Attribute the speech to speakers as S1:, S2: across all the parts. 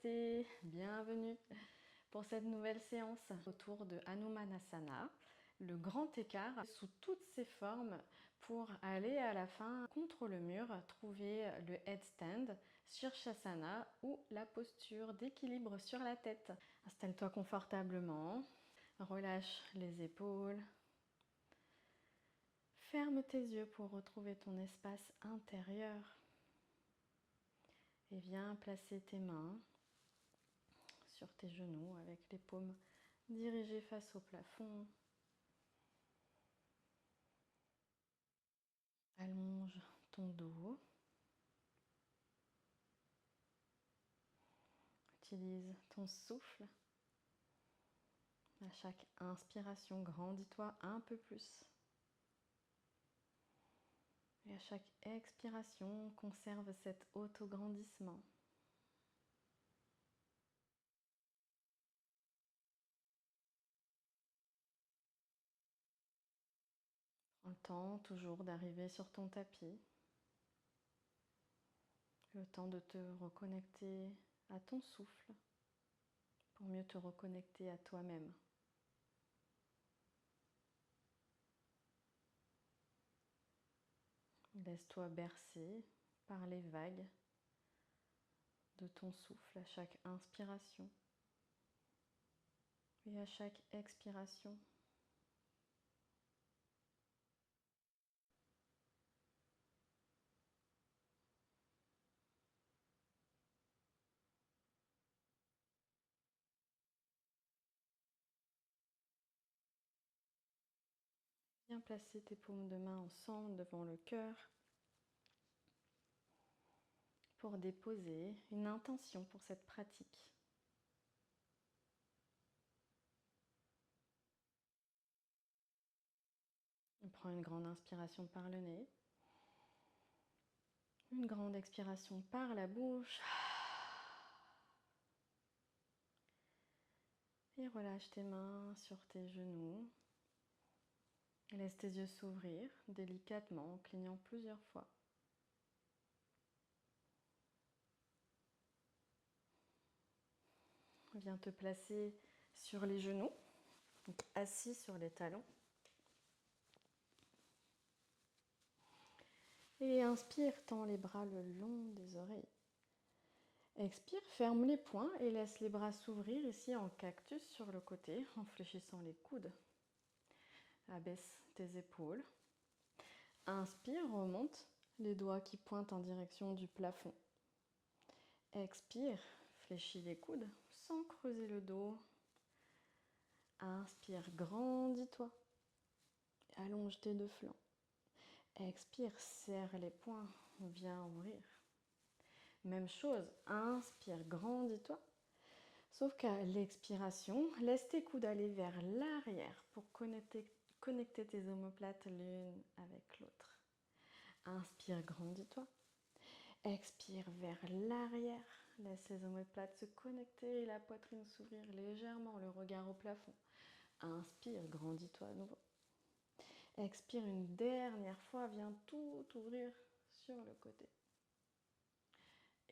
S1: Namasté, bienvenue pour cette nouvelle séance autour de Hanumanasana, le grand écart sous toutes ses formes pour aller à la fin contre le mur, trouver le headstand, Shirshasana ou la posture d'équilibre sur la tête. Installe-toi confortablement, relâche les épaules, ferme tes yeux pour retrouver ton espace intérieur. Et viens placer tes mains sur tes genoux avec les paumes dirigées face au plafond. Allonge ton dos. Utilise ton souffle. À chaque inspiration, grandis-toi un peu plus. Et à chaque expiration, conserve cet auto-grandissement. Prends le temps toujours d'arriver sur ton tapis. Le temps de te reconnecter à ton souffle pour mieux te reconnecter à toi-même. Laisse-toi bercer par les vagues de ton souffle à chaque inspiration et à chaque expiration. Viens placer tes paumes de main ensemble devant le cœur pour déposer une intention pour cette pratique. On prend une grande inspiration par le nez, une grande expiration par la bouche et relâche tes mains sur tes genoux. Laisse tes yeux s'ouvrir délicatement en clignant plusieurs fois. Viens te placer sur les genoux, donc assis sur les talons. Et inspire, tends les bras le long des oreilles. Expire, ferme les poings et laisse les bras s'ouvrir ici en cactus sur le côté en fléchissant les coudes. Abaisse tes épaules. Inspire, remonte les doigts qui pointent en direction du plafond. Expire, fléchis les coudes sans creuser le dos. Inspire, grandis-toi. Allonge tes deux flancs. Expire, serre les poings, viens ouvrir. Même chose, inspire, grandis-toi. Sauf qu'à l'expiration, laisse tes coudes aller vers l'arrière pour connecter tes omoplates l'une avec l'autre. Inspire, grandis-toi. Expire vers l'arrière. Laisse les omoplates se connecter et la poitrine s'ouvrir légèrement, le regard au plafond. Inspire, grandis-toi à nouveau. Expire une dernière fois, viens tout ouvrir sur le côté.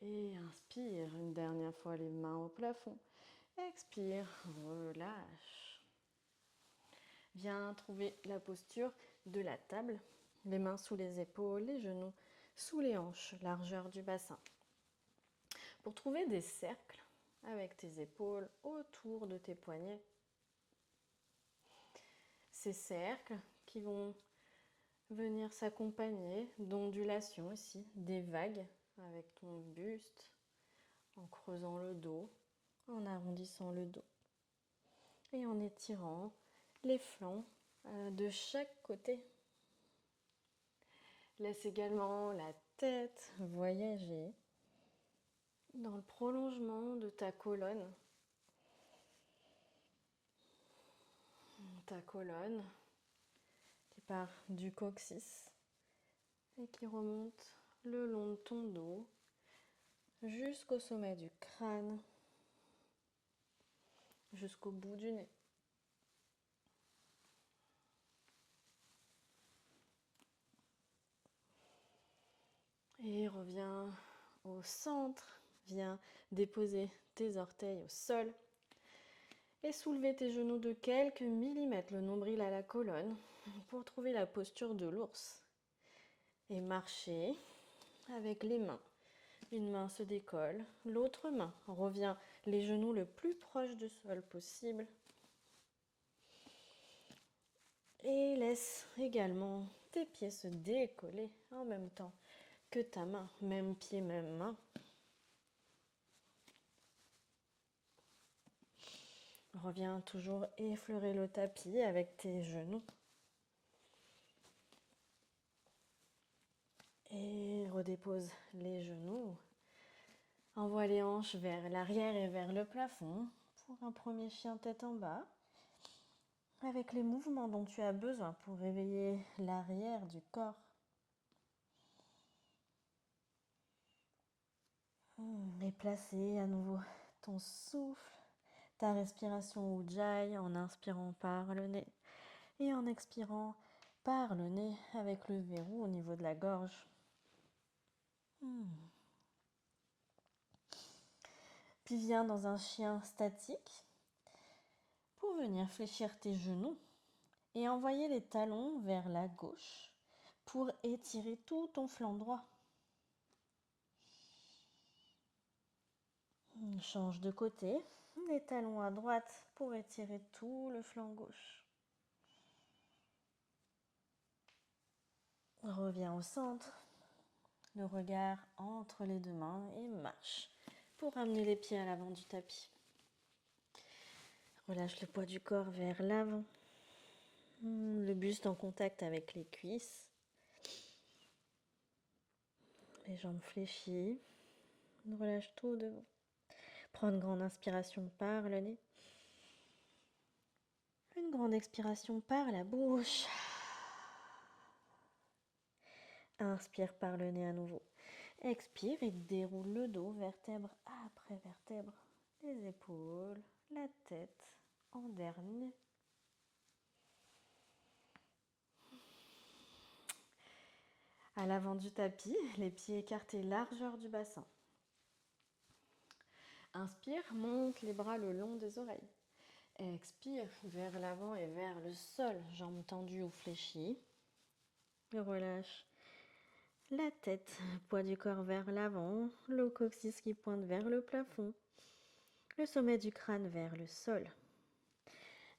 S1: Et inspire une dernière fois, les mains au plafond. Expire, relâche. Viens trouver la posture de la table. Les mains sous les épaules, les genoux sous les hanches, largeur du bassin. Pour trouver des cercles avec tes épaules autour de tes poignets. Ces cercles qui vont venir s'accompagner d'ondulations ici, des vagues avec ton buste, en creusant le dos, en arrondissant le dos et en étirant les flancs de chaque côté. Laisse également la tête voyager dans le prolongement de ta colonne. Ta colonne qui part du coccyx et qui remonte le long de ton dos jusqu'au sommet du crâne, jusqu'au bout du nez. Et reviens au centre Viens déposer tes orteils au sol et soulever tes genoux de quelques millimètres, le nombril à la colonne, pour trouver la posture de l'ours. Et marcher avec les mains. Une main se décolle, l'autre main revient les genoux le plus proche du sol possible. Et laisse également tes pieds se décoller en même temps que ta main, même pied, même main. Reviens toujours effleurer le tapis avec tes genoux. Et redépose les genoux. Envoie les hanches vers l'arrière et vers le plafond pour un premier chien tête en bas. Avec les mouvements dont tu as besoin pour réveiller l'arrière du corps. Et placer à nouveau ton souffle, ta respiration Ujjayi en inspirant par le nez et en expirant par le nez avec le verrou au niveau de la gorge. Puis viens dans un chien statique pour venir fléchir tes genoux et envoyer les talons vers la gauche pour étirer tout ton flanc droit. Change de côté, les talons à droite pour étirer tout le flanc gauche. Reviens au centre, le regard entre les deux mains et marche pour ramener les pieds à l'avant du tapis. Relâche le poids du corps vers l'avant, le buste en contact avec les cuisses, les jambes fléchies, relâche tout devant. Prends une grande inspiration par le nez, une grande expiration par la bouche. Inspire par le nez à nouveau. Expire et déroule le dos, vertèbre après vertèbre, les épaules, la tête en dernier. À l'avant du tapis, les pieds écartés largeur du bassin. Inspire, monte les bras le long des oreilles. Expire vers l'avant et vers le sol, jambes tendues ou fléchies. Et relâche la tête, poids du corps vers l'avant, le coccyx qui pointe vers le plafond, le sommet du crâne vers le sol.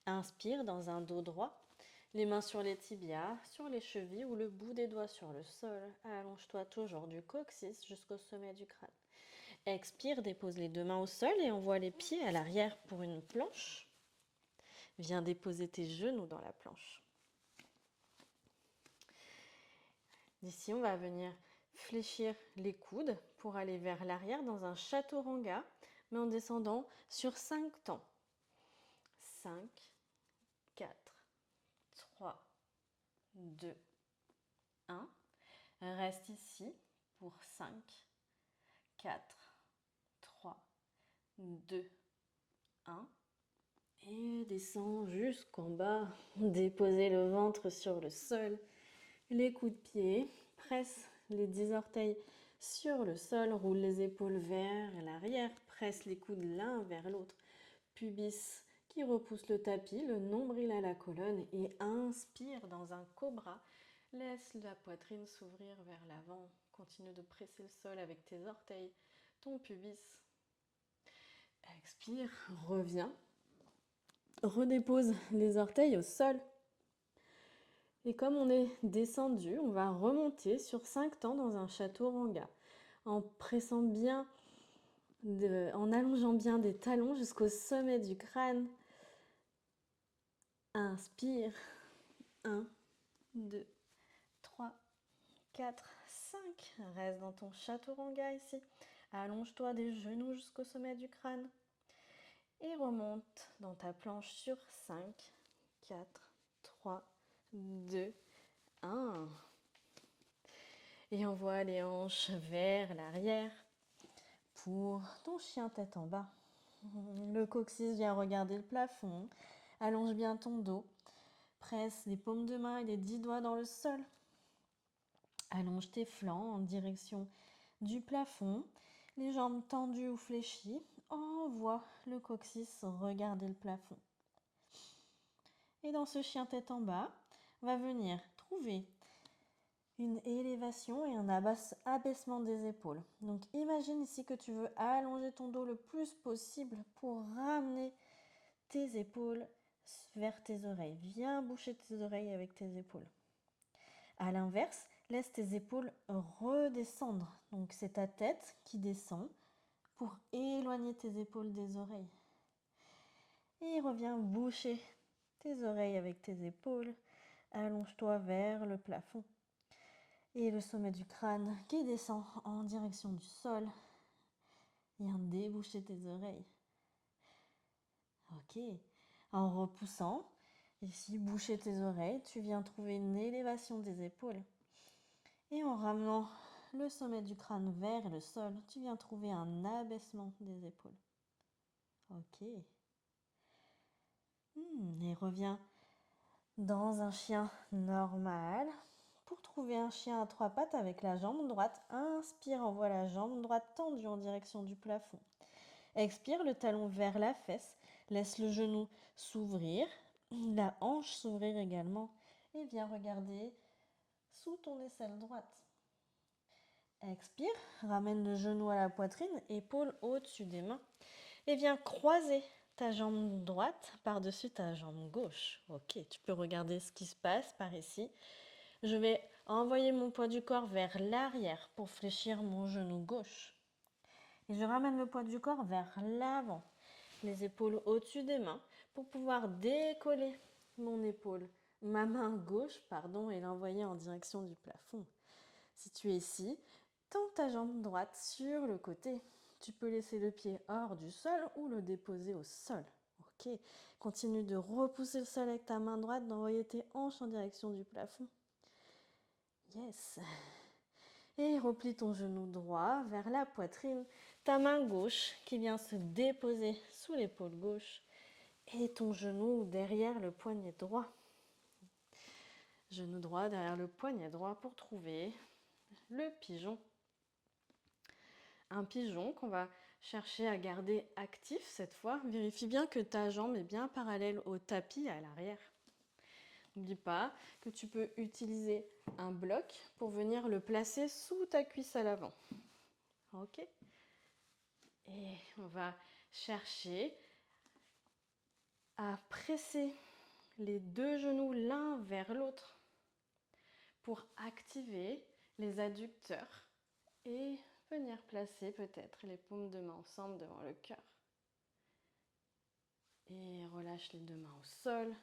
S1: Inspire dans un dos droit, les mains sur les tibias, sur les chevilles ou le bout des doigts sur le sol. Allonge-toi toujours du coccyx jusqu'au sommet du crâne. Expire, dépose les deux mains au sol et envoie les pieds à l'arrière pour une planche. Viens déposer tes genoux dans la planche. D'ici, on va venir fléchir les coudes pour aller vers l'arrière dans un chaturanga, mais en descendant sur 5 temps. 5, 4, 3, 2, 1. Reste ici pour 5, 4, 3, 2, 1. Et descends jusqu'en bas. Déposez le ventre sur le sol. Les coups de pied. Presse les 10 orteils sur le sol. Roule les épaules vers l'arrière. Presse les coudes l'un vers l'autre. Pubis qui repousse le tapis, le nombril à la colonne. Et inspire dans un cobra. Laisse la poitrine s'ouvrir vers l'avant. Continue de presser le sol avec tes orteils, ton pubis. Expire, reviens. Redépose les orteils au sol. Et comme on est descendu, on va remonter sur 5 temps dans un chaturanga. En pressant bien, en allongeant bien des talons jusqu'au sommet du crâne. Inspire. 1, 2, 3, 4, 5. Reste dans ton chaturanga ici. Allonge-toi des genoux jusqu'au sommet du crâne. Et remonte dans ta planche sur 5, 4, 3, 2, 1. Et envoie les hanches vers l'arrière pour ton chien tête en bas. Le coccyx vient regarder le plafond. Allonge bien ton dos. Presse les paumes de main et les 10 doigts dans le sol. Allonge tes flancs en direction du plafond.
S2: Les jambes tendues ou fléchies, envoie le coccyx regarder le plafond. Et dans ce chien tête en bas, on va venir trouver une élévation et un abaissement des épaules. Donc imagine ici que tu veux allonger ton dos le plus possible pour ramener tes épaules vers tes oreilles. Viens boucher tes oreilles avec tes épaules. À l'inverse, laisse tes épaules redescendre. Donc c'est ta tête qui descend pour éloigner tes épaules des oreilles. Et reviens boucher tes oreilles avec tes épaules. Allonge-toi vers le plafond. Et le sommet du crâne qui descend en direction du sol. Viens déboucher tes oreilles. Ok. En repoussant, ici, boucher tes oreilles, tu viens trouver une élévation des épaules. Et en ramenant le sommet du crâne vers le sol, tu viens trouver un abaissement des épaules. Ok. Et reviens dans un chien normal. Pour trouver un chien à trois pattes avec la jambe droite, inspire, envoie la jambe droite tendue en direction du plafond. Expire, le talon vers la fesse. Laisse le genou s'ouvrir, la hanche s'ouvrir également. Et viens regarder sous ton aisselle droite. Expire, ramène le genou à la poitrine, épaule au-dessus des mains. Et viens croiser ta jambe droite par-dessus ta jambe gauche. Ok, tu peux regarder ce qui se passe par ici. Je vais envoyer mon poids du corps vers l'arrière pour fléchir mon genou gauche. Et je ramène le poids du corps vers l'avant, les épaules au-dessus des mains pour pouvoir décoller ma main gauche, et l'envoyer en direction du plafond. Si tu es ici, tends ta jambe droite sur le côté. Tu peux laisser le pied hors du sol ou le déposer au sol. Ok, continue de repousser le sol avec ta main droite, d'envoyer tes hanches en direction du plafond. Yes. Et replie ton genou droit vers la poitrine, ta main gauche qui vient se déposer sous l'épaule gauche et ton genou derrière le poignet droit. Genou droit derrière le poignet droit pour trouver le pigeon. Un pigeon qu'on va chercher à garder actif cette fois. Vérifie bien que ta jambe est bien parallèle au tapis à l'arrière. N'oublie pas que tu peux utiliser un bloc pour venir le placer sous ta cuisse à l'avant. Ok. Et on va chercher à presser les deux genoux l'un vers l'autre pour activer les adducteurs et venir placer peut-être les paumes de main ensemble devant le cœur. Et relâche les deux mains au sol,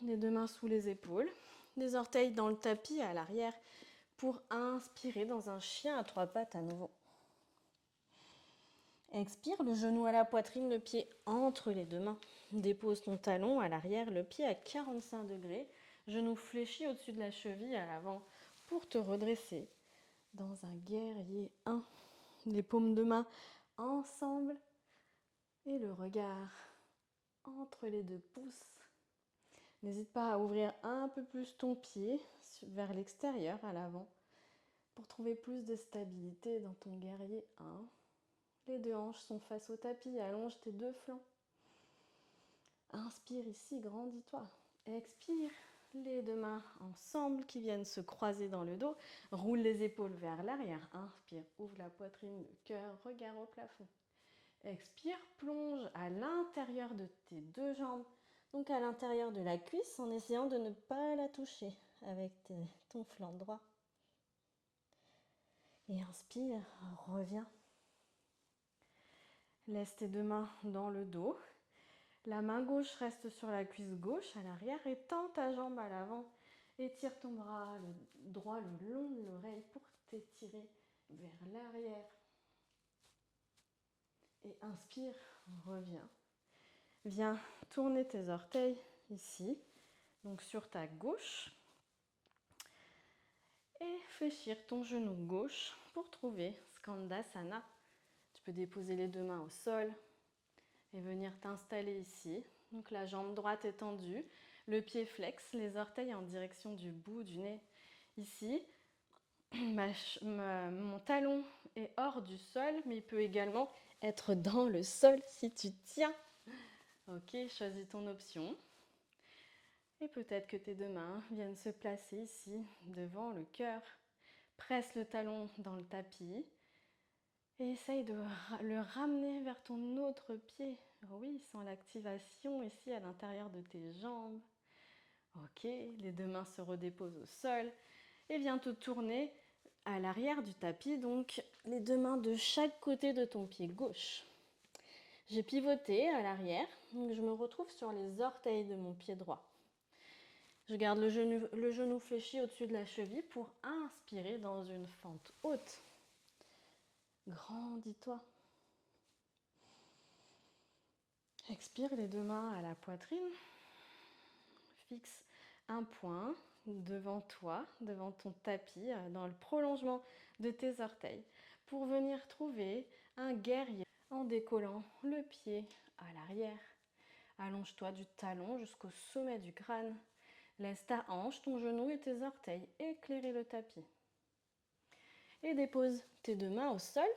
S2: les deux mains sous les épaules, les orteils dans le tapis à l'arrière pour inspirer dans un chien à trois pattes à nouveau. Expire, le genou à la poitrine, le pied entre les deux mains. Dépose ton talon à l'arrière, le pied à 45 degrés, genou fléchi au-dessus de la cheville à l'avant pour te redresser dans un guerrier 1. Les paumes de main ensemble et le regard entre les deux pouces. N'hésite pas à ouvrir un peu plus ton pied vers l'extérieur à l'avant pour trouver plus de stabilité dans ton guerrier 1. Les deux hanches sont face au tapis, allonge tes deux flancs. Inspire ici, grandis-toi. Expire, les deux mains ensemble qui viennent se croiser dans le dos. Roule les épaules vers l'arrière. Inspire, ouvre la poitrine, le cœur, regard au plafond. Expire, plonge à l'intérieur de tes deux jambes, donc à l'intérieur de la cuisse en essayant de ne pas la toucher avec ton flanc droit. Et inspire, reviens. Laisse tes deux mains dans le dos. La main gauche reste sur la cuisse gauche à l'arrière et tends ta jambe à l'avant. Étire ton bras droit le long de l'oreille pour t'étirer vers l'arrière. Et inspire, reviens. Viens tourner tes orteils ici, donc sur ta gauche. Et fléchir ton genou gauche pour trouver Skandasana. Tu peux déposer les deux mains au sol et venir t'installer ici. Donc la jambe droite est tendue, le pied flex, les orteils en direction du bout du nez. Ici,
S1: Mon talon est hors du sol, mais il peut également être dans le sol si tu tiens. Ok, choisis ton option. Et peut-être que tes deux mains viennent se placer ici, devant le cœur. Presse le talon dans le tapis et essaye de le ramener vers ton autre pied. Oui, sans l'activation ici à l'intérieur de tes jambes. Ok, les deux mains se redéposent au sol et viens te tourner à l'arrière du tapis, donc les deux mains de chaque côté de ton pied gauche. J'ai pivoté à l'arrière, donc je me retrouve sur les orteils de mon pied droit. Je garde le genou fléchi au-dessus de la cheville pour inspirer dans une fente haute. Grandis-toi. Expire les deux mains à la poitrine. Fixe un point devant toi, devant ton tapis, dans le prolongement de tes orteils, pour venir trouver un guerrier en décollant le pied à l'arrière. Allonge-toi du talon jusqu'au sommet du crâne. Laisse ta hanche, ton genou et tes orteils éclairer le tapis. Et dépose tes deux mains au sol.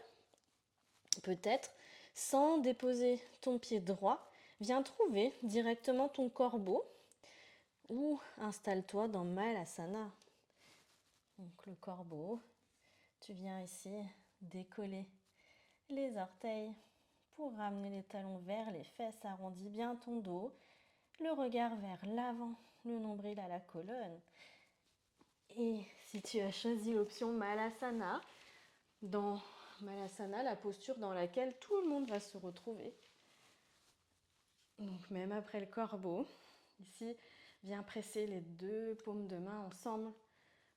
S1: Peut-être, sans déposer ton pied droit, viens trouver directement ton corbeau ou installe-toi dans Malasana. Donc le corbeau, tu viens ici décoller les orteils pour ramener les talons vers les fesses, arrondis bien ton dos, le regard vers l'avant, le nombril à la colonne. Et si tu as choisi l'option Malasana, dans Malasana, la posture dans laquelle tout le monde va se retrouver. Donc même après le corbeau, ici, viens presser les deux paumes de main ensemble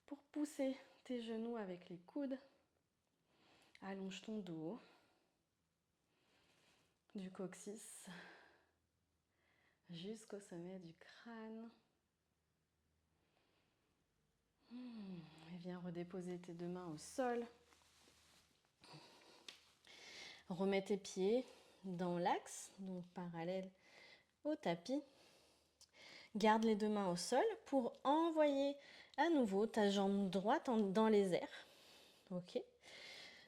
S1: pour pousser tes genoux avec les coudes. Allonge ton dos, du coccyx jusqu'au sommet du crâne. Et viens redéposer tes deux mains au sol. Remets tes pieds dans l'axe, donc parallèle au tapis. Garde les deux mains au sol pour envoyer à nouveau ta jambe droite dans les airs. Ok.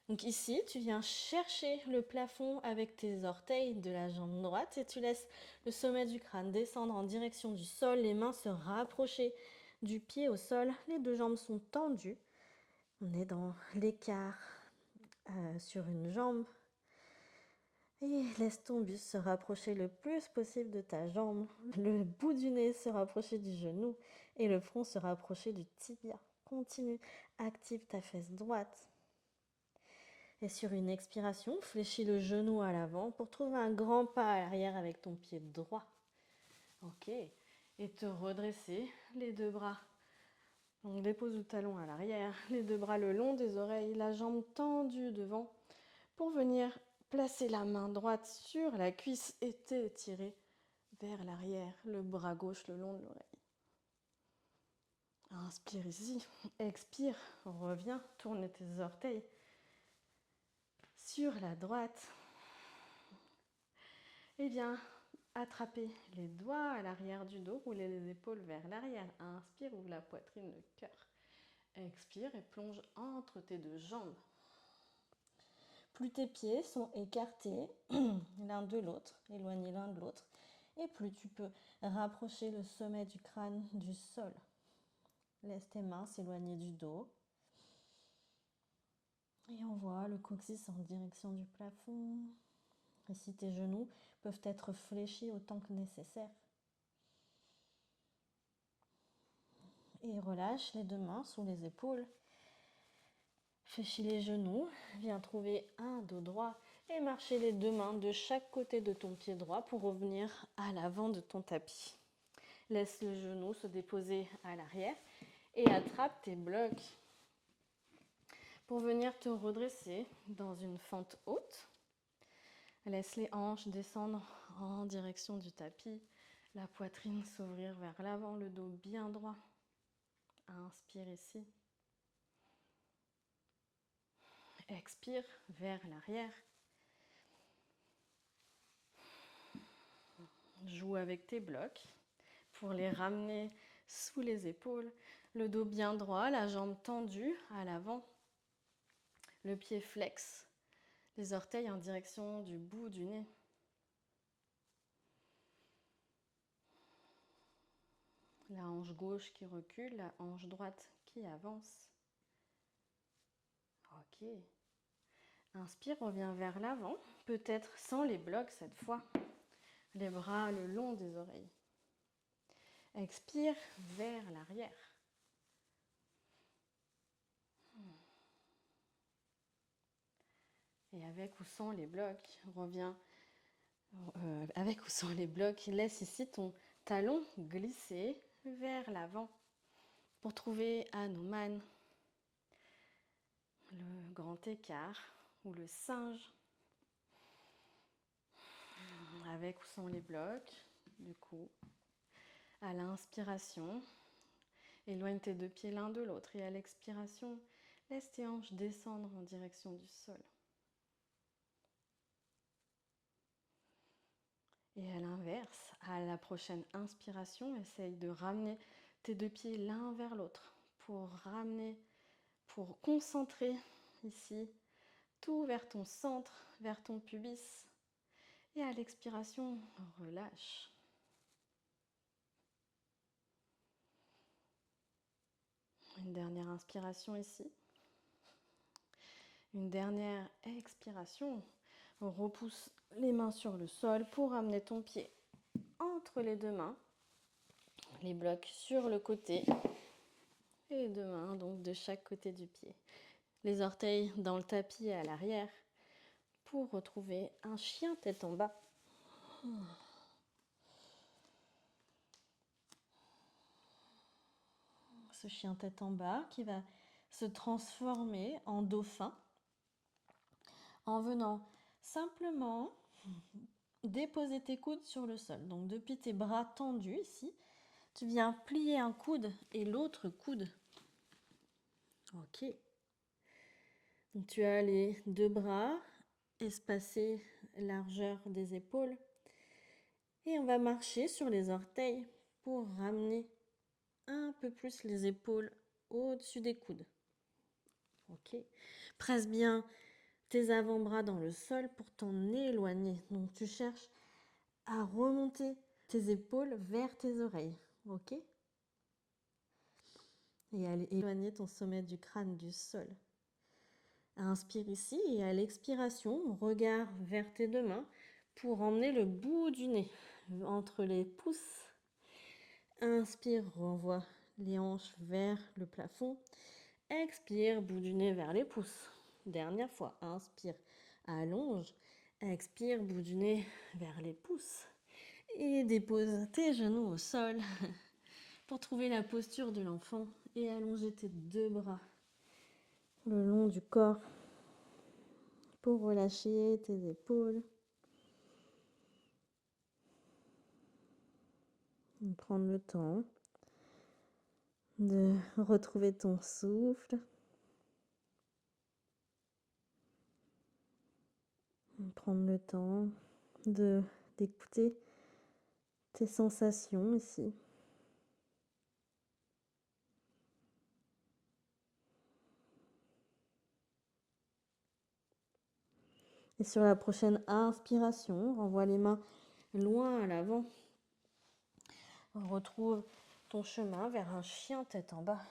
S1: Donc ici, tu viens chercher le plafond avec tes orteils de la jambe droite et tu laisses le sommet du crâne descendre en direction du sol, les mains se rapprocher du pied au sol, les deux jambes sont tendues. On est dans l'écart sur une jambe. Et laisse ton buste se rapprocher le plus possible de ta jambe, le bout du nez se rapprocher du genou et le front se rapprocher du tibia. Continue, active ta fesse droite. Et sur une expiration, fléchis le genou à l'avant pour trouver un grand pas à l'arrière avec ton pied droit. Ok, et te redresser, les deux bras. Donc dépose le talon à l'arrière, les deux bras le long des oreilles, la jambe tendue devant pour venir placer la main droite sur la cuisse et t'étirer vers l'arrière, le bras gauche le long de l'oreille. Inspire ici, expire, reviens, tourne tes orteils sur la droite. Et viens attraper les doigts à l'arrière du dos, rouler les épaules vers l'arrière. Inspire, ouvre la poitrine, le cœur. Expire et plonge entre tes deux jambes. Plus tes pieds sont écartés l'un de l'autre, éloignés l'un de l'autre, et plus tu peux rapprocher le sommet du crâne du sol. Laisse tes mains s'éloigner du dos. Et envoie le coccyx en direction du plafond. Ici, tes genoux peuvent être fléchis autant que nécessaire. Et relâche les deux mains sous les épaules. Fléchis les genoux, viens trouver un dos droit et marcher les deux mains de chaque côté de ton pied droit pour revenir à l'avant de ton tapis. Laisse le genou se déposer à l'arrière et attrape tes blocs pour venir te redresser dans une fente haute. Laisse les hanches descendre en direction du tapis, la poitrine s'ouvrir vers l'avant, le dos bien droit. Inspire ici. Expire vers l'arrière. Joue avec tes blocs pour les ramener sous les épaules, le dos bien droit, la jambe tendue à l'avant, le pied flex, les orteils en direction du bout du nez. La hanche gauche qui recule, la hanche droite qui avance. Ok. Inspire, reviens vers l'avant, peut-être sans les blocs cette fois. Les bras le long des oreilles. Expire vers l'arrière. Et avec ou sans les blocs, reviens. Avec ou sans les blocs, laisse ici ton talon glisser vers l'avant pour trouver Hanuman, le grand écart ou le singe. Avec ou sans les blocs, du coup, à l'inspiration, éloigne tes deux pieds l'un de l'autre et à l'expiration, laisse tes hanches descendre en direction du sol. Et à l'inverse, à la prochaine inspiration, essaye de ramener tes deux pieds l'un vers l'autre pour concentrer ici tout vers ton centre, vers ton pubis. Et à l'expiration, relâche. Une dernière inspiration ici. Une dernière expiration. On repousse les mains sur le sol pour amener ton pied entre les deux mains. Les blocs sur le côté. Et les deux mains donc de chaque côté du pied. Les orteils dans le tapis à l'arrière pour retrouver un chien tête en bas. Ce chien tête en bas qui va se transformer en dauphin en venant simplement déposer tes coudes sur le sol. Donc depuis tes bras tendus ici, tu viens plier un coude et l'autre coude. Ok. Donc tu as les deux bras espacés largeur des épaules. Et on va marcher sur les orteils pour ramener un peu plus les épaules au-dessus des coudes. Ok. Presse bien tes avant-bras dans le sol pour t'en éloigner. Donc tu cherches à remonter tes épaules vers tes oreilles. Ok. Et à éloigner ton sommet du crâne du sol. Inspire ici et à l'expiration, regard vers tes deux mains pour emmener le bout du nez entre les pouces. Inspire, renvoie les hanches vers le plafond. Expire, bout du nez vers les pouces. Dernière fois, inspire, allonge. Expire, bout du nez vers les pouces. Et dépose tes genoux au sol pour trouver la posture de l'enfant et allonger tes deux bras le long du corps pour relâcher tes épaules. Prendre le temps de retrouver ton souffle. Prendre le temps d'écouter tes sensations ici. Et sur la prochaine inspiration, renvoie les mains loin à l'avant. Retrouve ton chemin vers un chien tête en bas.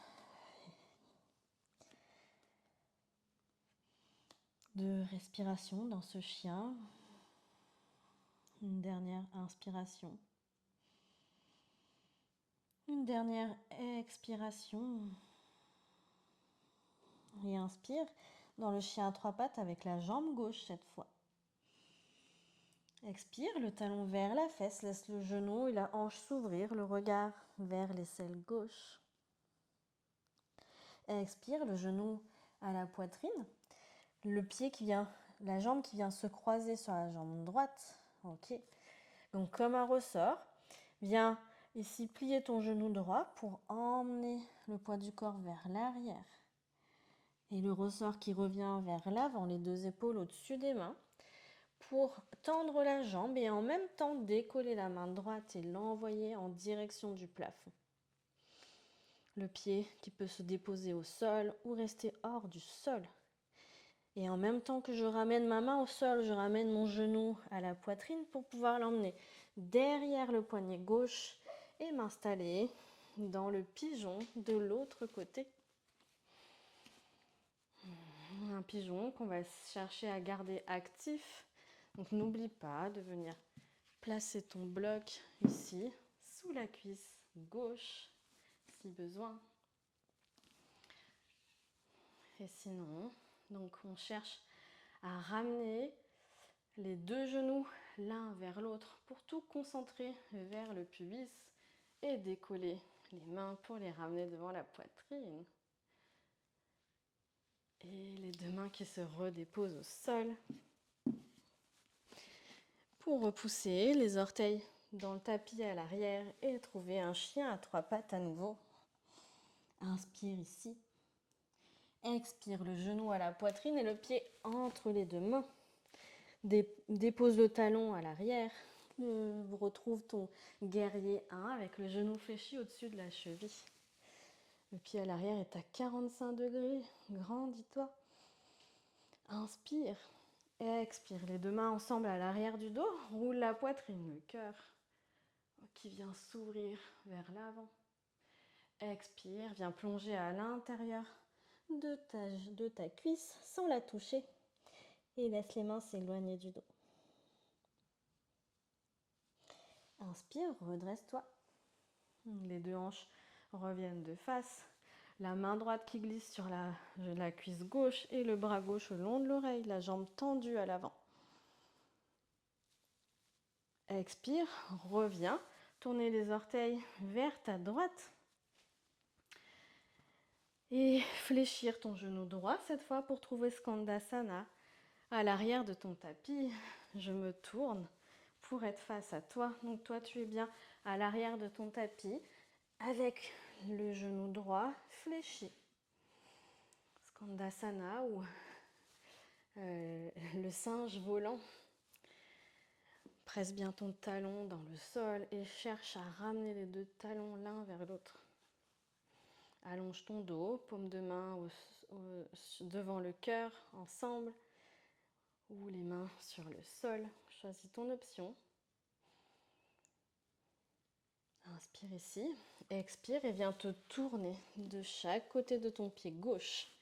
S1: De respiration dans ce chien. Une dernière inspiration. Une dernière expiration. Et inspire dans le chien à trois pattes avec la jambe gauche cette fois. Expire, le talon vers la fesse, laisse le genou et la hanche s'ouvrir, le regard vers l'aisselle gauche. Expire, le genou à la poitrine, la jambe qui vient se croiser sur la jambe droite. Ok. Donc comme un ressort, viens ici plier ton genou droit pour emmener le poids du corps vers l'arrière. Et le ressort qui revient vers l'avant, les deux épaules au-dessus des mains, pour tendre la jambe et en même temps décoller la main droite et l'envoyer en direction du plafond. Le pied qui peut se déposer au sol ou rester hors du sol. Et en même temps que je ramène ma main au sol, je ramène mon genou à la poitrine pour pouvoir l'emmener derrière le poignet gauche et m'installer dans le pigeon de l'autre côté. Un pigeon qu'on va chercher à garder actif. Donc n'oublie pas de venir placer ton bloc ici, sous la cuisse gauche, si besoin. Et sinon, donc on cherche à ramener les deux genoux l'un vers l'autre pour tout concentrer vers le pubis et décoller les mains pour les ramener devant la poitrine. Et les deux mains qui se redéposent au sol. Pour repousser les orteils dans le tapis à l'arrière et trouver un chien à trois pattes à nouveau. Inspire ici. Expire le genou à la poitrine et le pied entre les deux mains. Dépose le talon à l'arrière. Retrouve ton guerrier 1 avec le genou fléchi au-dessus de la cheville. Le pied à l'arrière est à 45 degrés. Grandis-toi. Inspire. Expire. Les deux mains ensemble à l'arrière du dos. Roule la poitrine, le cœur qui vient s'ouvrir vers l'avant. Expire. Viens plonger à l'intérieur de ta cuisse sans la toucher. Et laisse les mains s'éloigner du dos. Inspire, redresse-toi. Les deux hanches reviennent de face. La main droite qui glisse sur la cuisse gauche et le bras gauche au long de l'oreille, la jambe tendue à l'avant. Expire, reviens. Tournez les orteils vers ta droite. Et fléchir ton genou droit cette fois pour trouver Skandasana. À l'arrière de ton tapis, je me tourne pour être face à toi. Donc toi, tu es bien à l'arrière de ton tapis avec le genou droit fléchi. Skandasana ou le singe volant. Presse bien ton talon dans le sol et cherche à ramener les deux talons l'un vers l'autre. Allonge ton dos, paume de main devant le cœur, ensemble, ou les mains sur le sol. Choisis ton option. Inspire ici, expire et viens te tourner de chaque côté de ton pied gauche.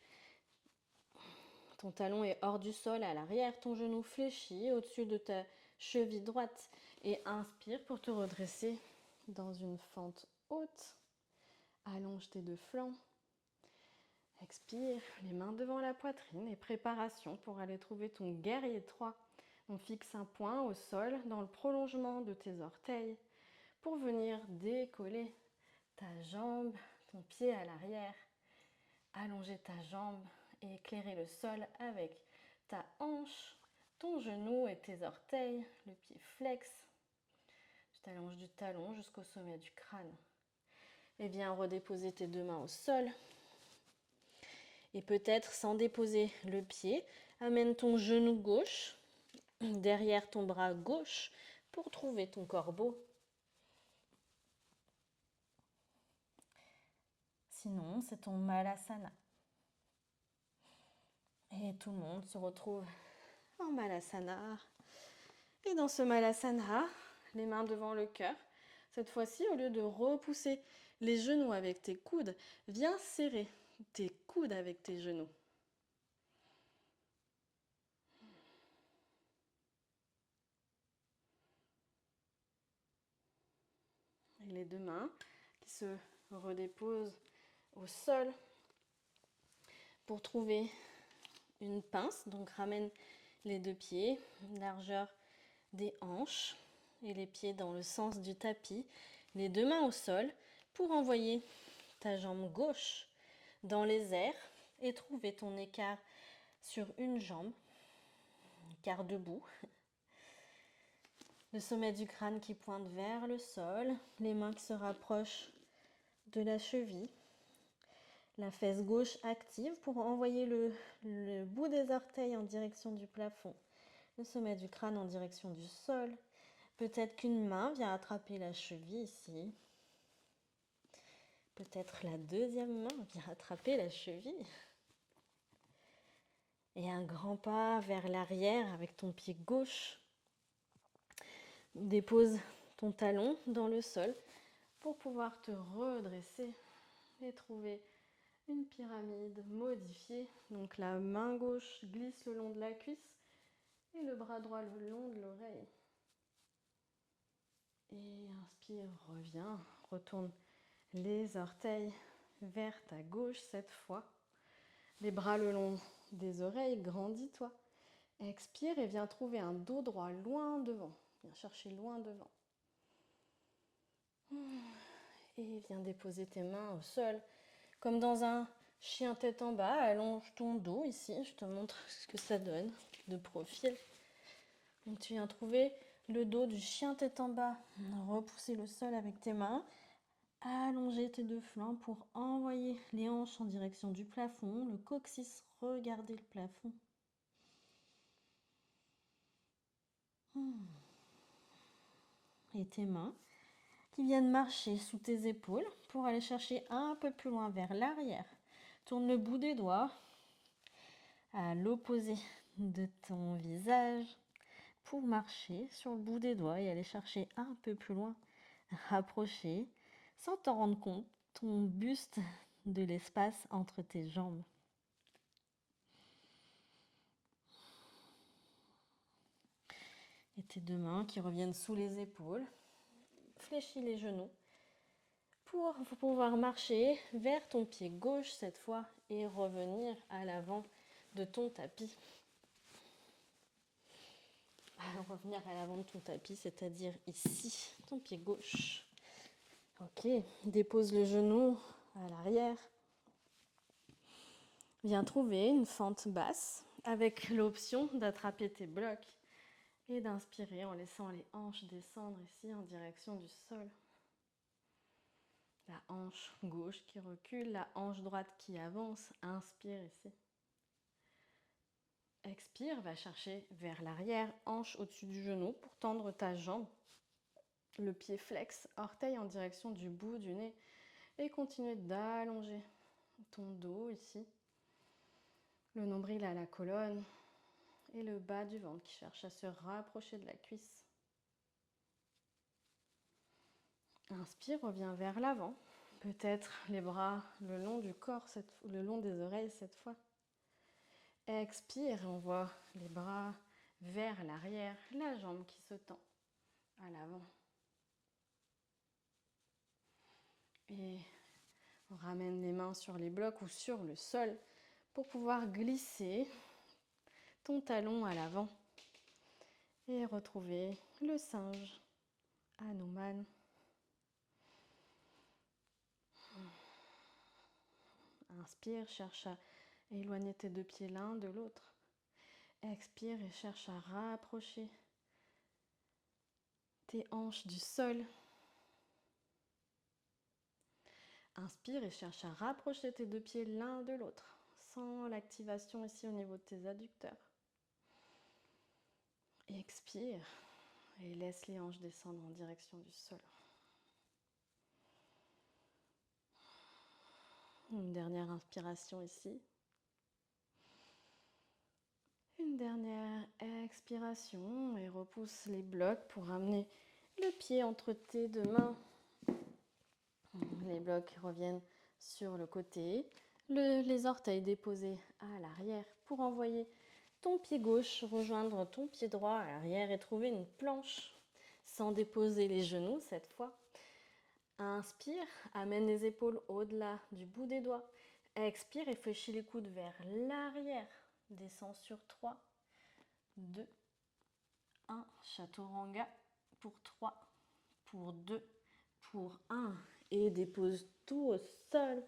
S1: Ton talon est hors du sol à l'arrière, ton genou fléchi au-dessus de ta cheville droite. Et inspire pour te redresser dans une fente haute. Allonge tes deux flancs. Expire, les mains devant la poitrine et préparation pour aller trouver ton guerrier 3. On fixe un point au sol dans le prolongement de tes orteils pour venir décoller ta jambe, ton pied à l'arrière. Allonger ta jambe et éclairer le sol avec ta hanche, ton genou et tes orteils, le pied flex. Tu t'allonges du talon jusqu'au sommet du crâne. Et viens redéposer tes deux mains au sol. Et peut-être sans déposer le pied, amène ton genou gauche derrière ton bras gauche pour trouver ton corbeau. Sinon, c'est ton Malasana. Et tout le monde se retrouve en Malasana. Et dans ce Malasana, les mains devant le cœur, cette fois-ci, au lieu de repousser les genoux avec tes coudes, viens serrer tes coudes avec tes genoux. Et les deux mains qui se redéposent au sol pour trouver une pince. Donc ramène les deux pieds, largeur des hanches et les pieds dans le sens du tapis. Les deux mains au sol pour envoyer ta jambe gauche dans les airs et trouver ton écart sur une jambe, écart debout. Le sommet du crâne qui pointe vers le sol, les mains qui se rapprochent de la cheville. La fesse gauche active pour envoyer le bout des orteils en direction du plafond. Le sommet du crâne en direction du sol. Peut-être qu'une main vient attraper la cheville ici.
S2: Peut-être la deuxième main vient attraper la cheville. Et un grand pas vers l'arrière avec ton pied gauche. Dépose ton talon dans le sol pour pouvoir te redresser et trouver une pyramide modifiée. Donc la main gauche glisse le long de la cuisse et le bras droit le long de l'oreille. Et inspire, reviens, retourne les orteils vers ta gauche cette fois. Les bras le long des oreilles, grandis-toi. Expire et viens trouver un dos droit loin devant. Viens chercher loin devant. Et viens déposer tes mains au sol. Comme dans un chien tête en bas, allonge ton dos ici. Je te montre ce que ça donne de profil. Donc tu viens trouver le dos du chien tête en bas. Repousser le sol avec tes mains. Allonger tes deux flancs pour envoyer les hanches en direction du plafond. Le coccyx, regarder le plafond. Et tes mains qui viennent marcher sous tes épaules pour aller chercher un peu plus loin vers l'arrière. Tourne le bout des doigts à l'opposé de ton visage pour marcher sur le bout des doigts et aller chercher un peu plus loin, rapprocher sans t'en rendre compte ton buste de l'espace entre tes jambes. Et tes deux mains qui reviennent sous les épaules, fléchis les genoux pour pouvoir marcher vers ton pied gauche cette fois et revenir à l'avant de ton tapis. Revenir à l'avant de ton tapis, c'est-à-dire ici, ton pied gauche. Ok, dépose le genou à l'arrière. Viens trouver une fente basse avec l'option d'attraper tes blocs et d'inspirer en laissant les hanches descendre ici en direction du sol. La hanche gauche qui recule, la hanche droite qui avance. Inspire ici. Expire, va chercher vers l'arrière, hanche au-dessus du genou pour tendre ta jambe. Le pied flex, orteil en direction du bout du nez. Et continue d'allonger ton dos ici. Le nombril à la colonne. Et le bas du ventre qui cherche à se rapprocher de la cuisse. Inspire, reviens vers l'avant. Peut-être les bras le long du corps, le long des oreilles cette fois. Expire, envoie les bras vers l'arrière, la jambe qui se tend à l'avant. Et on ramène les mains sur les blocs ou sur le sol pour pouvoir glisser ton talon à l'avant et retrouver le singe, Hanuman. Inspire, cherche à éloigner tes deux pieds l'un de l'autre. Expire et cherche à rapprocher tes hanches du sol. Inspire et cherche à rapprocher tes deux pieds l'un de l'autre, sans l'activation ici au niveau de tes adducteurs. Expire et laisse les hanches descendre en direction du sol. Une dernière inspiration ici. Une dernière expiration et repousse les blocs pour ramener le pied entre tes deux mains. Les blocs reviennent sur le côté, les orteils déposés à l'arrière pour envoyer ton pied gauche rejoindre ton pied droit à l'arrière et trouver une planche sans déposer les genoux cette fois. Inspire, amène les épaules au-delà du bout des doigts. Expire et fléchis les coudes vers l'arrière. Descends sur 3, 2, 1. Chaturanga pour 3, pour 2, pour 1. Et dépose tout au sol.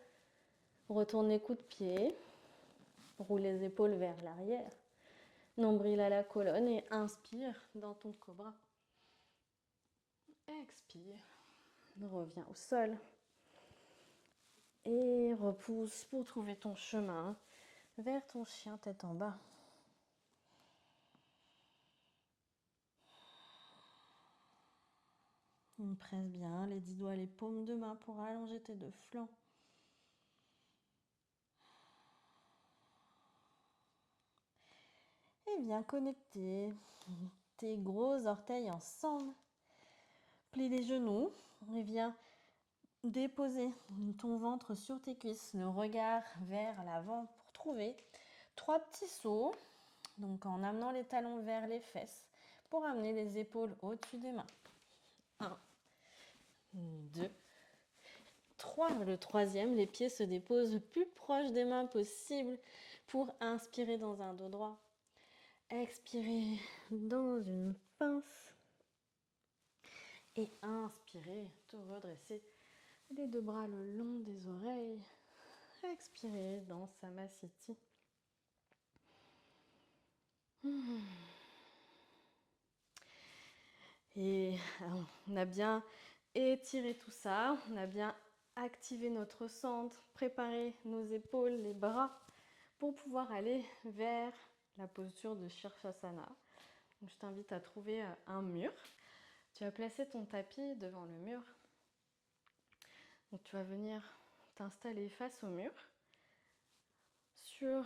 S2: Retourne les coups de pied. Roule les épaules vers l'arrière. Nombril à la colonne et inspire dans ton cobra. Expire. Reviens au sol. Et repousse pour trouver ton chemin vers ton chien tête en bas. On presse bien les 10 doigts, les paumes de main pour allonger tes 2 flancs. Et viens connecter tes gros orteils ensemble. Plie les genoux et viens déposer ton ventre sur tes cuisses, le regard vers l'avant pour trouver 3 petits sauts. Donc en amenant les talons vers les fesses pour amener les épaules au-dessus des mains. 1, 2, 3. Le troisième, les pieds se déposent le plus proche des mains possible pour inspirer dans un dos droit. Expirer dans une pince. Et inspirer, te redresser les 2 bras le long des oreilles. Expirer dans Samasthiti. Et on a bien étiré tout ça, on a bien activé notre centre, préparé nos épaules, les bras pour pouvoir aller vers la posture de Shirshasana. Donc, je t'invite à trouver un mur. Tu vas placer ton tapis devant le mur. Donc, tu vas venir t'installer face au mur, sur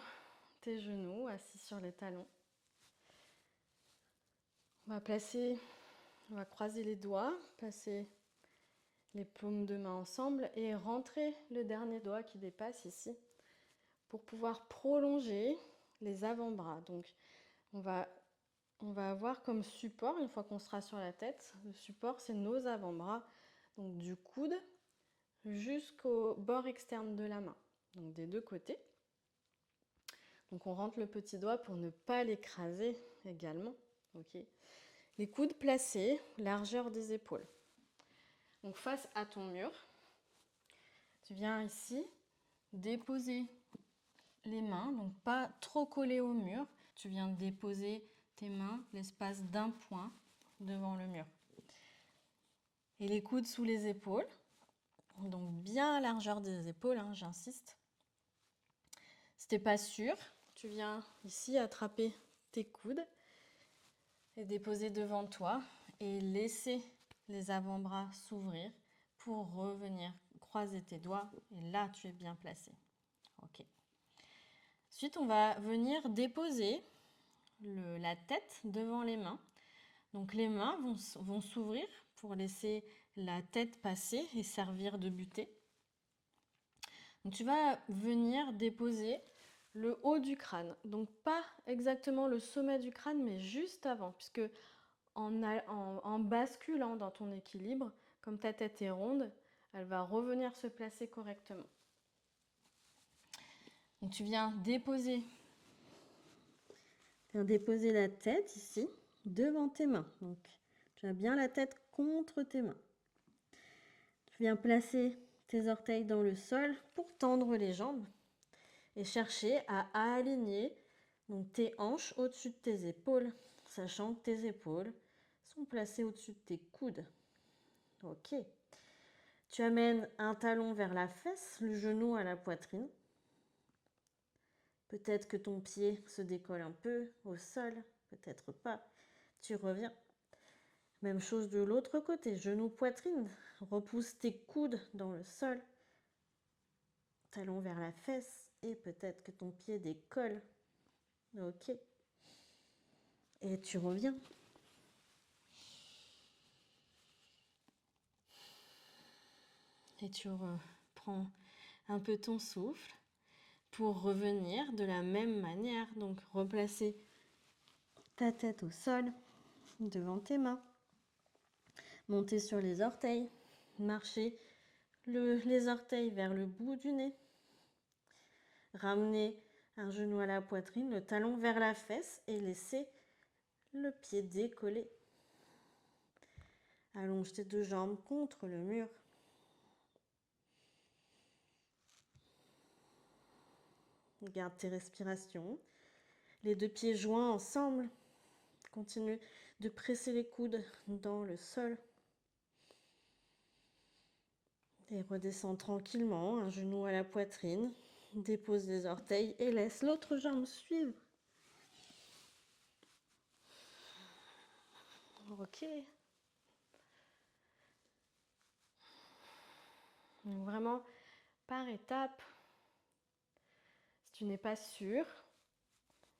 S2: tes genoux, assis sur les talons. On va croiser les doigts, passer les paumes de main ensemble et rentrer le dernier doigt qui dépasse ici pour pouvoir prolonger les avant-bras. Donc, on va avoir comme support, une fois qu'on sera sur la tête, le support, c'est nos avant-bras, donc du coude jusqu'au bord externe de la main, donc des 2 côtés. Donc, on rentre le petit doigt pour ne pas l'écraser également. Ok. Les coudes placés, largeur des épaules. Donc, face à ton mur, tu viens ici déposer les mains, donc pas trop collées au mur. Tu viens déposer tes mains l'espace d'1 point devant le mur. Et les coudes sous les épaules, donc bien à largeur des épaules, hein, j'insiste. Si t'es pas sûr, tu viens ici attraper tes coudes et déposer devant toi et laisser les avant-bras s'ouvrir pour revenir croiser tes doigts. Et là, tu es bien placé. Ok. Ensuite, on va venir déposer la tête devant les mains. Donc les mains vont s'ouvrir pour laisser la tête passer et servir de butée. Donc tu vas venir déposer le haut du crâne. Donc pas exactement le sommet du crâne, mais juste avant, puisque en basculant dans ton équilibre, comme ta tête est ronde, elle va revenir se placer correctement. Donc tu viens déposer la tête ici, devant tes mains. Donc tu as bien la tête contre tes mains. Tu viens placer tes orteils dans le sol pour tendre les jambes et chercher à aligner donc, tes hanches au-dessus de tes épaules, sachant que tes épaules sont placées au-dessus de tes coudes. Ok. Tu amènes un talon vers la fesse, le genou à la poitrine. Peut-être que ton pied se décolle un peu au sol, peut-être pas. Tu reviens. Même chose de l'autre côté, genou, poitrine. Repousse tes coudes dans le sol. Talon vers la fesse et peut-être que ton pied décolle. Ok. Et tu reviens. Et tu reprends un peu ton souffle pour revenir de la même manière. Donc replacer ta tête au sol devant tes mains. Monter sur les orteils. Marcher les orteils vers le bout du nez. Ramener un genou à la poitrine, le talon vers la fesse et laisser le pied décoller. Allonge tes 2 jambes contre le mur. Garde tes respirations. Les 2 pieds joints ensemble. Continue de presser les coudes dans le sol. Et redescends tranquillement, un genou à la poitrine. Dépose les orteils et laisse l'autre jambe suivre. Ok.
S1: Donc vraiment, par étapes, si tu n'es pas sûr,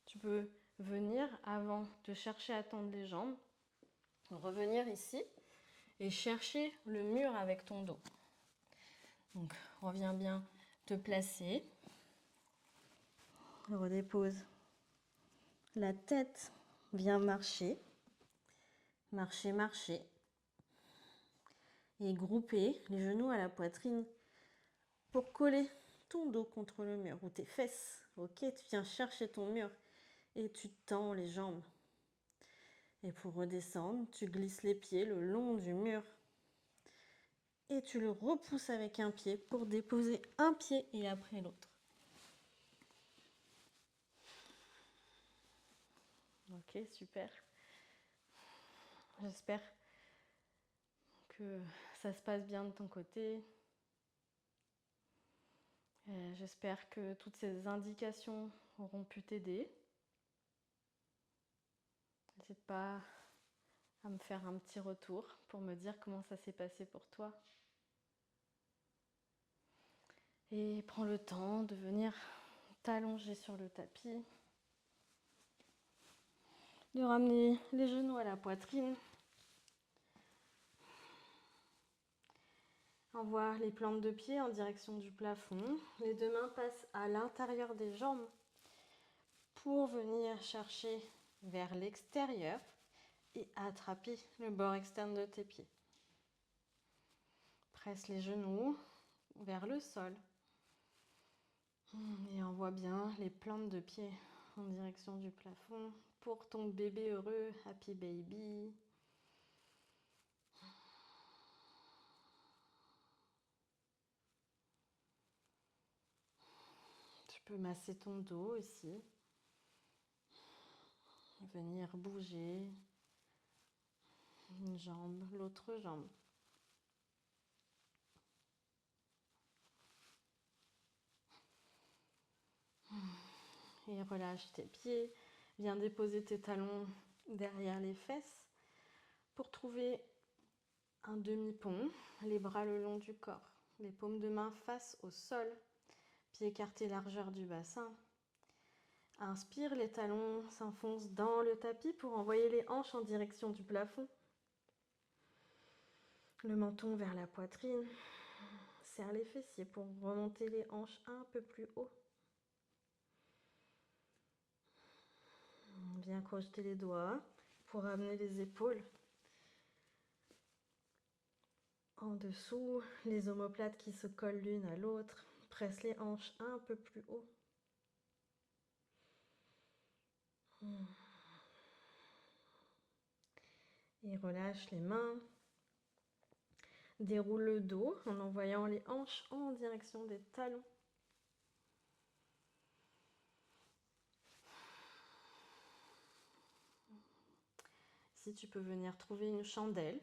S1: tu peux venir avant de chercher à tendre les jambes, revenir ici et chercher le mur avec ton dos. Donc, reviens bien te placer. Redépose la tête, viens marcher, marcher, marcher. Et grouper les genoux à la poitrine pour coller ton dos contre le mur ou tes fesses. Ok, tu viens chercher ton mur et tu tends les jambes. Et pour redescendre, tu glisses les pieds le long du mur et tu le repousses avec un pied pour déposer un pied et après l'autre. Ok, super. J'espère que ça se passe bien de ton côté. J'espère que toutes ces indications auront pu t'aider. N'hésite pas à me faire un petit retour pour me dire comment ça s'est passé pour toi. Et prends le temps de venir t'allonger sur le tapis, de ramener les genoux à la poitrine. Envoie les plantes de pied en direction du plafond. Les deux mains passent à l'intérieur des jambes pour venir chercher vers l'extérieur et attraper le bord externe de tes pieds. Presse les genoux vers le sol. Et envoie bien les plantes de pied en direction du plafond pour ton bébé heureux, happy baby. Tu peux masser ton dos ici. Venir bouger une jambe, l'autre jambe. Et relâche tes pieds. Viens déposer tes talons derrière les fesses pour trouver un demi-pont, les bras le long du corps, les paumes de main face au sol, pieds écartés largeur du bassin. Inspire, les talons s'enfoncent dans le tapis pour envoyer les hanches en direction du plafond. Le menton vers la poitrine. Serre les fessiers pour remonter les hanches un peu plus haut. Viens crocheter les doigts pour amener les épaules en dessous, les omoplates qui se collent l'une à l'autre. Presse les hanches un peu plus haut. Et relâche les mains. Déroule le dos en envoyant les hanches en direction des talons. Si tu peux venir trouver une chandelle,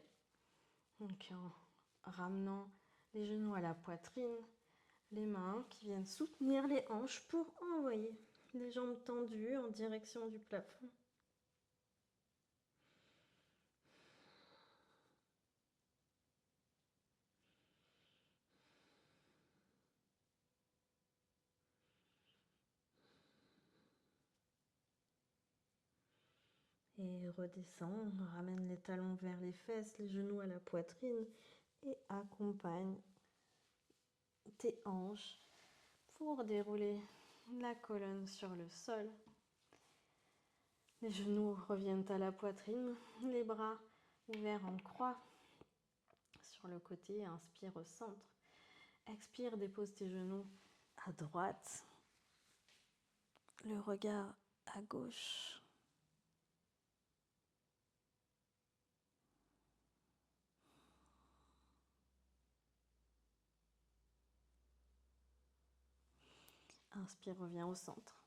S1: donc en ramenant les genoux à la poitrine, les mains qui viennent soutenir les hanches pour envoyer les jambes tendues en direction du plafond. Et redescends, ramène les talons vers les fesses, les genoux à la poitrine et accompagne tes hanches pour dérouler la colonne sur le sol. Les genoux reviennent à la poitrine, les bras ouverts en croix sur le côté, inspire au centre. Expire, dépose tes genoux à droite, le regard à gauche. Inspire, reviens au centre.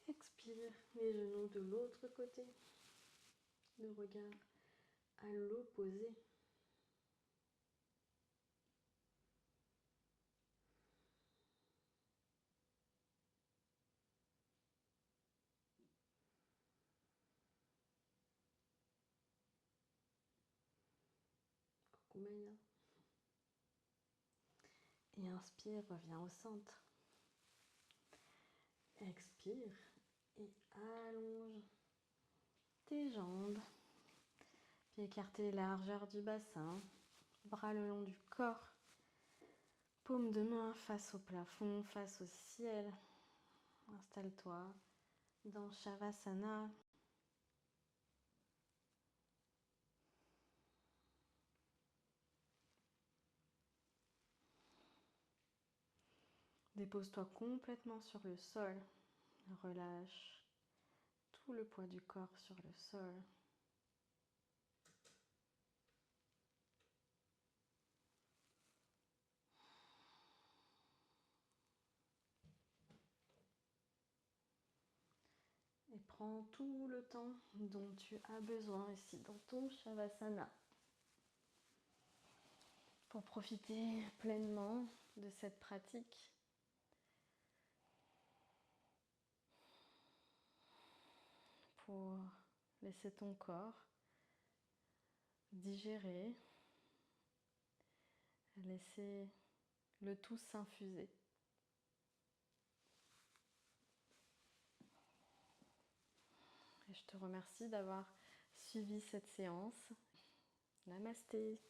S1: Expire, les genoux de l'autre côté, le regard à l'opposé. Kukumaya. Et inspire, reviens au centre. Expire et allonge tes jambes. Puis écarter les largeurs du bassin, bras le long du corps. Paume de main face au plafond, face au ciel. Installe-toi dans Shavasana. Dépose-toi complètement sur le sol. Relâche tout le poids du corps sur le sol. Et prends tout le temps dont tu as besoin ici dans ton Shavasana pour profiter pleinement de cette pratique. Pour laisser ton corps digérer, laisser le tout s'infuser. Et je te remercie d'avoir suivi cette séance. Namasté.